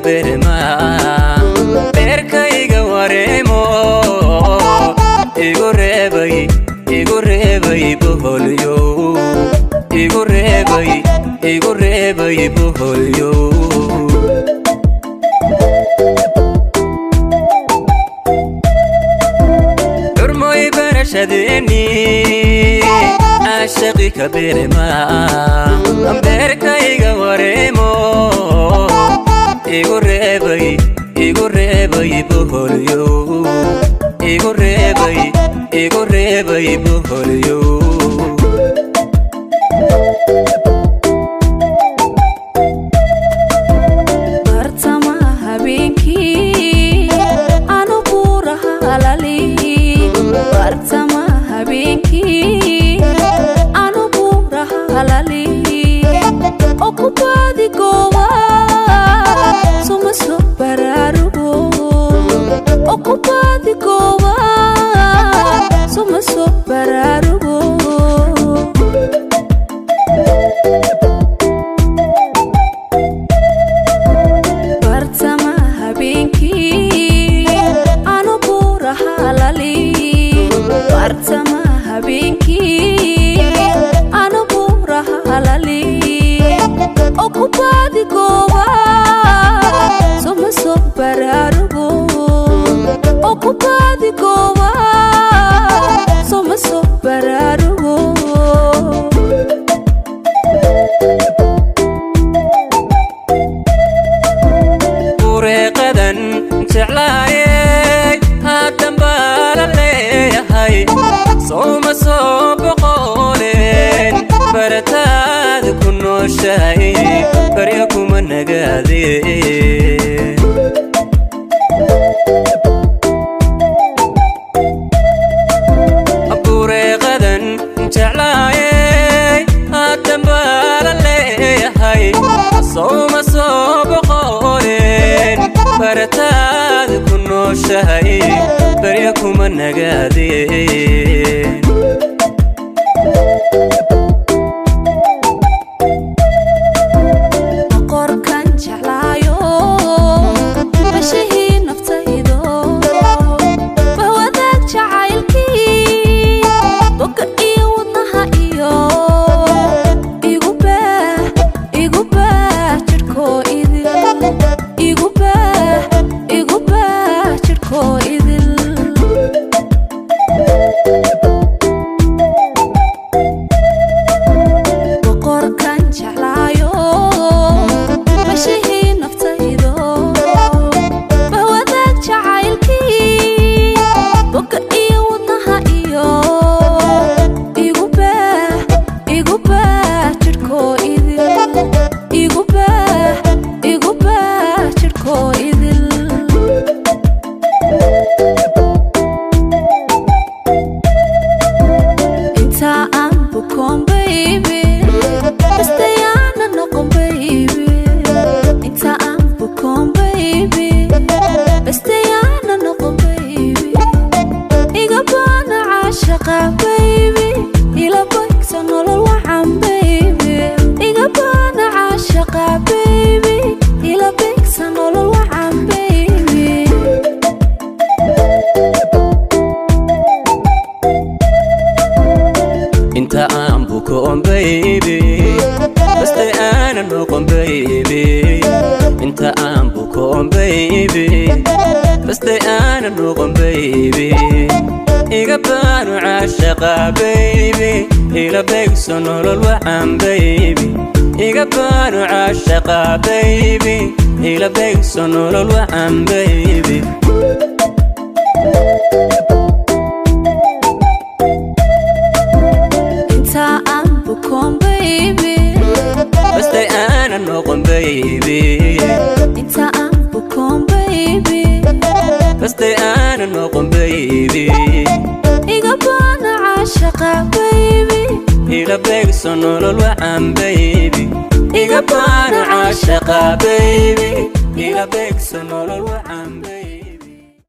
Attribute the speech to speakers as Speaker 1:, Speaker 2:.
Speaker 1: berma berkayga wareemo igu reebay boholyo igu reebay boholyo durmoy barashadeni ashaqi kabirma berkayga wareemo igu reebay boholyo igu reebay boholyo
Speaker 2: bartama habeenki anu buraha halali bartama habeenki anu buraha halali okupadi gowa suma so bararugo okupadi gowa suma so bararugo bartama habeenki anu buraha halali bartama habeenki anu buraha halali okupadi gowa suma so bararugo okupadi gowa suma so bararugo
Speaker 1: ureeqadan jeclaayay haatan bala leeyahay soma soo boqoleen barataad ku nooshahay barya kuma nagaadeen ureeqadan jeclaayay haatan bala leeyahay soma soo boqoleen barataad ku nooshahay barya kuma nagaadeen
Speaker 2: qorkan jeclaayo bashihii naftaydo bahwadaag jacaylkii boga iyo wadnaha iyo igu baah jirhkoo idil igu baah jirhkoo idil boqorkan jeclaayo bashihii naftaydo bahwadaag jacaylkii boga iyo wadnaha iyo igu baah jirhkoo idil igu baah jirhkoo idil inta aan bukoon baby bastayaana noqon baby inta aan bukoon baby bastayaana noqon baby iga baana caashaqa baby ila bagsa nolol wacan baby iga baana caashaqa baby ila bagsa nolol wacan baby
Speaker 1: inta aan bukoon baby bastay aanan noqon baby inta aan bukoon baby bastay aanan noqon baby iga baanu caashaqa baby ila beegso nolol wacan baby iga baanu caashaqa baby ila beegso nolol wacan baby
Speaker 2: inta aan bukoon baby
Speaker 1: bastay aanan noqon baby
Speaker 2: inta aan bukoon baby
Speaker 1: bastay aanan noqon baby
Speaker 2: iga baana caashaqa baby
Speaker 1: ila beegso nolol wacan baby iga baanu caashaqa baby ila beegso nolol wacan baby